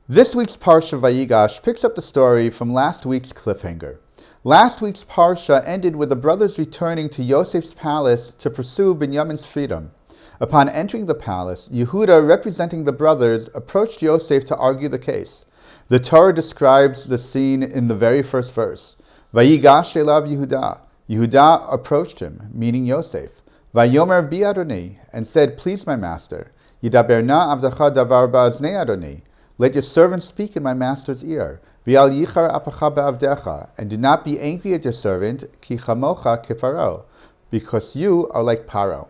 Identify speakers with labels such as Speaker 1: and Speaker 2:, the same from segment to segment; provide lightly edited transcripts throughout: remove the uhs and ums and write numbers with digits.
Speaker 1: This week's Parsha VaYigash picks up the story from last week's cliffhanger. Last week's Parsha ended with the brothers returning to Yosef's palace to pursue Binyamin's freedom. Upon entering the palace, Yehuda, representing the brothers, approached Yosef to argue the case. The Torah describes the scene in the very first verse. VaYigash elav Yehuda. Yehuda approached him, meaning Yosef. Vayomer bi Adoni, and said, "Please, my master. Yidaber na avdacha davar ba'aznei Adoni. Let your servant speak in my master's ear. V'al yichar apacha be'avdecha, and do not be angry at your servant, ki chamocha kefaro, because you are like Paro."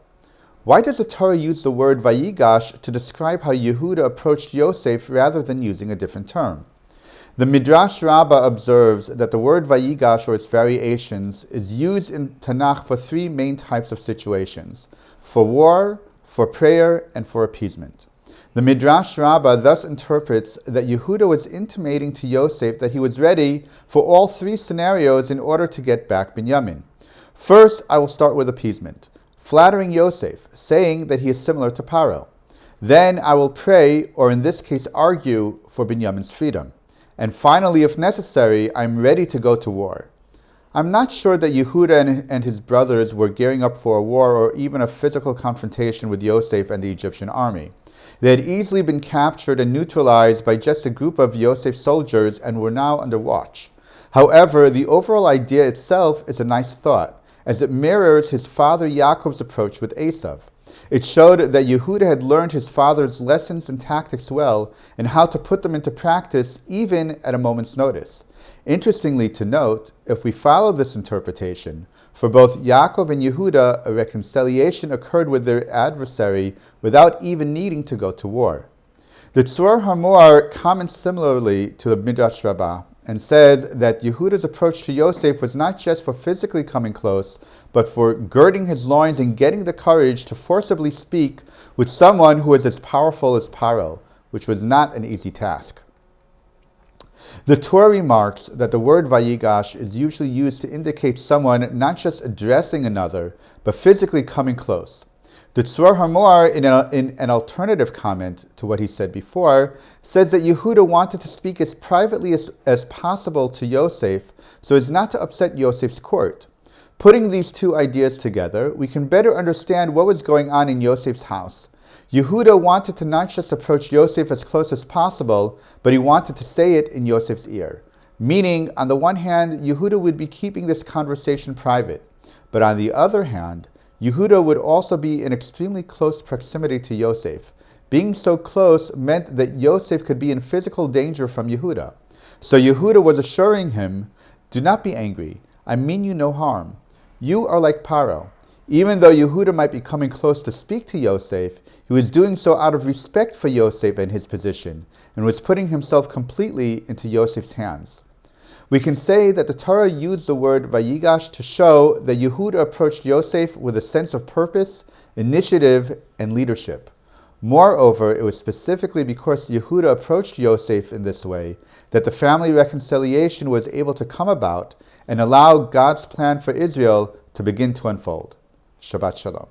Speaker 1: Why does the Torah use the word VaYigash to describe how Yehuda approached Yosef rather than using a different term? The Midrash Rabbah observes that the word VaYigash or its variations is used in Tanakh for three main types of situations: for war, for prayer, and for appeasement. The Midrash Rabbah thus interprets that Yehuda was intimating to Yosef that he was ready for all three scenarios in order to get back Binyamin. First, I will start with appeasement, flattering Yosef, saying that he is similar to Paro. Then I will pray, or in this case argue, for Binyamin's freedom. And finally, if necessary, I am ready to go to war. I'm not sure that Yehuda and his brothers were gearing up for a war or even a physical confrontation with Yosef and the Egyptian army. They had easily been captured and neutralized by just a group of Yosef's soldiers and were now under watch. However, the overall idea itself is a nice thought, as it mirrors his father Yaakov's approach with Esav. It showed that Yehuda had learned his father's lessons and tactics well, and how to put them into practice even at a moment's notice. Interestingly to note, if we follow this interpretation, for both Yaakov and Yehuda, a reconciliation occurred with their adversary without even needing to go to war. The Dvar Hamor comments similarly to the Midrash Rabbah and says that Yehuda's approach to Yosef was not just for physically coming close, but for girding his loins and getting the courage to forcibly speak with someone who was as powerful as Paro, which was not an easy task. The Torah remarks that the word VaYigash is usually used to indicate someone not just addressing another, but physically coming close. The Dvar Hamor, in an alternative comment to what he said before, says that Yehuda wanted to speak as privately as possible to Yosef so as not to upset Yosef's court. Putting these two ideas together, we can better understand what was going on in Yosef's house. Yehuda wanted to not just approach Yosef as close as possible, but he wanted to say it in Yosef's ear. Meaning, on the one hand, Yehuda would be keeping this conversation private, but on the other hand, Yehuda would also be in extremely close proximity to Yosef. Being so close meant that Yosef could be in physical danger from Yehuda. So Yehuda was assuring him, "Do not be angry. I mean you no harm. You are like Paro." Even though Yehuda might be coming close to speak to Yosef, he was doing so out of respect for Yosef and his position, and was putting himself completely into Yosef's hands. We can say that the Torah used the word VaYigash to show that Yehuda approached Yosef with a sense of purpose, initiative, and leadership. Moreover, it was specifically because Yehuda approached Yosef in this way that the family reconciliation was able to come about and allow God's plan for Israel to begin to unfold. Shabbat Shalom.